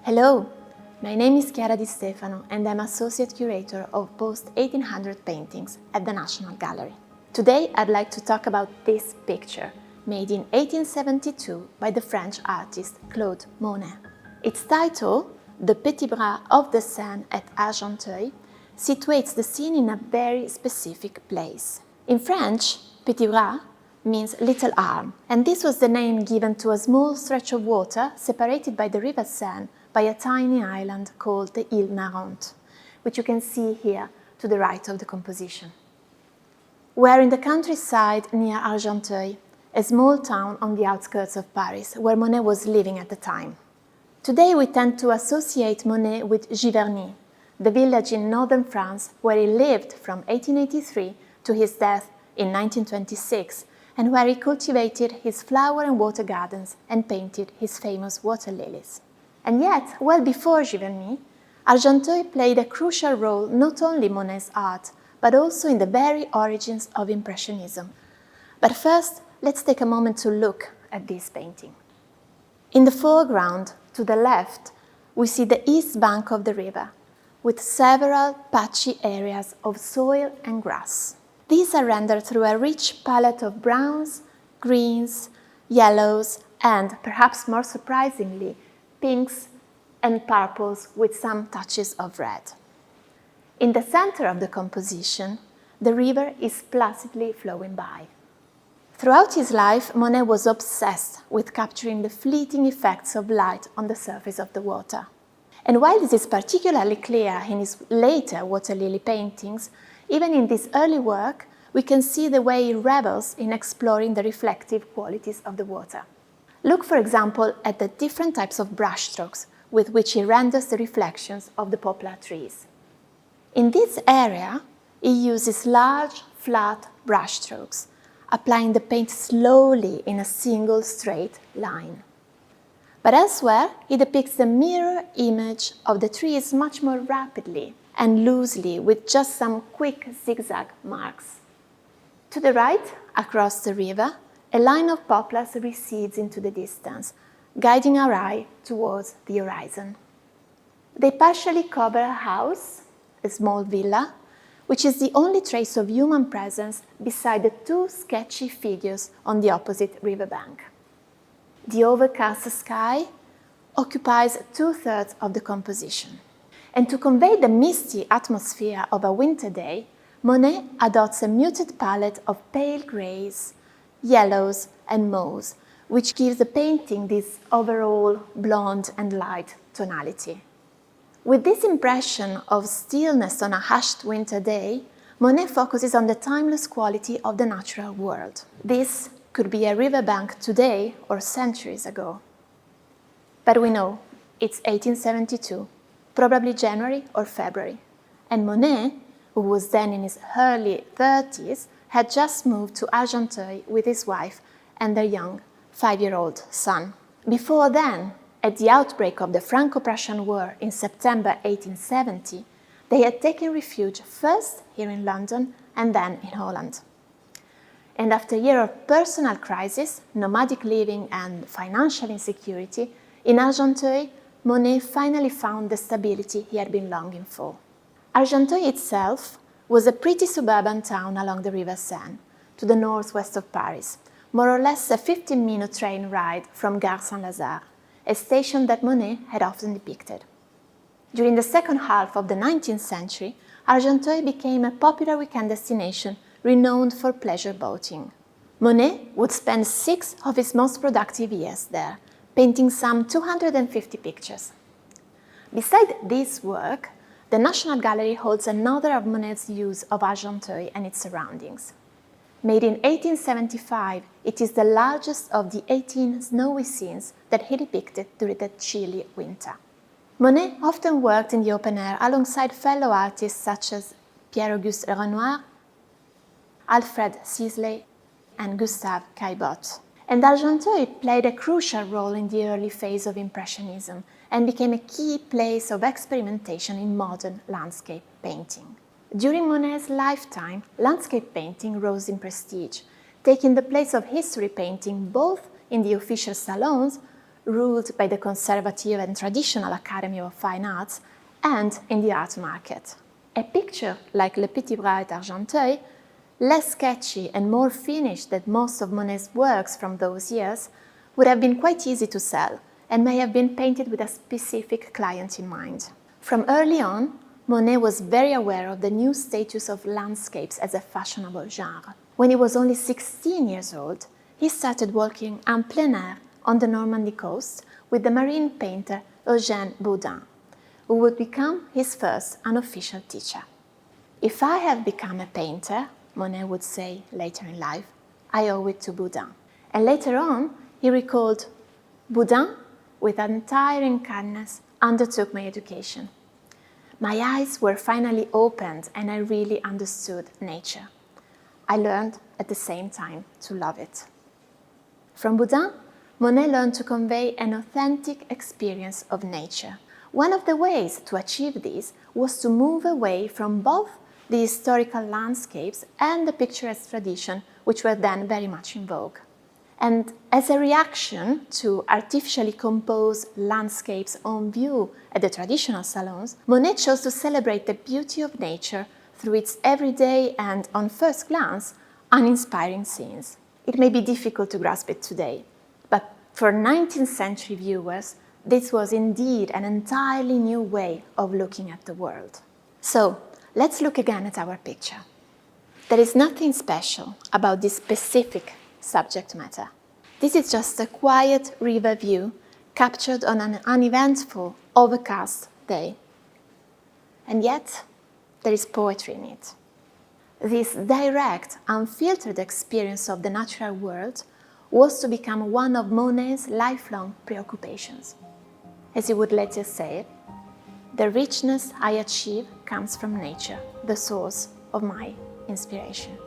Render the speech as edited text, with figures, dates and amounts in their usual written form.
Hello, my name is Chiara Di Stefano and I'm Associate Curator of post-1800 paintings at the National Gallery. Today I'd like to talk about this picture, made in 1872 by the French artist Claude Monet. Its title, The Petit Bras of the Seine at Argenteuil, situates the scene in a very specific place. In French, Petit Bras means little arm, and this was the name given to a small stretch of water separated by the River Seine by a tiny island called the Île Marante, which you can see here to the right of the composition. We're in the countryside near Argenteuil, a small town on the outskirts of Paris, where Monet was living at the time. Today we tend to associate Monet with Giverny, the village in northern France where he lived from 1883 to his death in 1926, and where he cultivated his flower and water gardens and painted his famous water lilies. And yet, well before Giverny, Argenteuil played a crucial role not only in Monet's art, but also in the very origins of Impressionism. But first, let's take a moment to look at this painting. In the foreground, to the left, we see the east bank of the river, with several patchy areas of soil and grass. These are rendered through a rich palette of browns, greens, yellows, and, perhaps more surprisingly, pinks and purples with some touches of red. In the center of the composition, the river is placidly flowing by. Throughout his life, Monet was obsessed with capturing the fleeting effects of light on the surface of the water. And while this is particularly clear in his later water lily paintings, even in this early work, we can see the way he revels in exploring the reflective qualities of the water. Look, for example, at the different types of brushstrokes with which he renders the reflections of the poplar trees. In this area, he uses large, flat brushstrokes, applying the paint slowly in a single straight line. But elsewhere, he depicts the mirror image of the trees much more rapidly and loosely, with just some quick zigzag marks. To the right, across the river, a line of poplars recedes into the distance, guiding our eye towards the horizon. They partially cover a house, a small villa, which is the only trace of human presence beside the two sketchy figures on the opposite riverbank. The overcast sky occupies 2/3 of the composition. And to convey the misty atmosphere of a winter day, Monet adopts a muted palette of pale greys, yellows, and mauves, which gives the painting this overall blonde and light tonality. With this impression of stillness on a hushed winter day, Monet focuses on the timeless quality of the natural world. This could be a riverbank today or centuries ago. But we know it's 1872, probably January or February, and Monet, who was then in his early 30s, had just moved to Argenteuil with his wife and their young 5-year-old son. Before then, at the outbreak of the Franco-Prussian War in September 1870, they had taken refuge first here in London and then in Holland. And after a year of personal crisis, nomadic living and financial insecurity, in Argenteuil, Monet finally found the stability he had been longing for. Argenteuil itself was a pretty suburban town along the River Seine, to the northwest of Paris, more or less a 15-minute train ride from Gare Saint-Lazare, a station that Monet had often depicted. During the second half of the 19th century, Argenteuil became a popular weekend destination renowned for pleasure boating. Monet would spend 6 of his most productive years there, painting some 250 pictures. Beside this work, the National Gallery holds another of Monet's views of Argenteuil and its surroundings. Made in 1875, it is the largest of the 18 snowy scenes that he depicted during the chilly winter. Monet often worked in the open air alongside fellow artists such as Pierre-Auguste Renoir, Alfred Sisley, and Gustave Caillebotte. And Argenteuil played a crucial role in the early phase of Impressionism and became a key place of experimentation in modern landscape painting. During Monet's lifetime, landscape painting rose in prestige, taking the place of history painting both in the official salons ruled by the conservative and traditional Academy of Fine Arts, and in the art market. A picture like Le Petit Bras at Argenteuil, less sketchy and more finished than most of Monet's works from those years, would have been quite easy to sell and may have been painted with a specific client in mind. From early on, Monet was very aware of the new status of landscapes as a fashionable genre. When he was only 16 years old, he started working en plein air on the Normandy coast with the marine painter Eugène Boudin, who would become his first unofficial teacher. "If I have become a painter," Monet would say later in life, "I owe it to Boudin." And later on, he recalled, "Boudin, with untiring kindness, undertook my education. My eyes were finally opened and I really understood nature. I learned at the same time to love it." From Boudin, Monet learned to convey an authentic experience of nature. One of the ways to achieve this was to move away from both the historical landscapes and the picturesque tradition, which were then very much in vogue. And as a reaction to artificially composed landscapes on view at the traditional salons, Monet chose to celebrate the beauty of nature through its everyday and, on first glance, uninspiring scenes. It may be difficult to grasp it today, but for 19th century viewers, this was indeed an entirely new way of looking at the world. So, let's look again at our picture. There is nothing special about this specific subject matter. This is just a quiet river view captured on an uneventful, overcast day. And yet, there is poetry in it. This direct, unfiltered experience of the natural world was to become one of Monet's lifelong preoccupations. As he would later say, "The richness I achieve comes from nature, the source of my inspiration."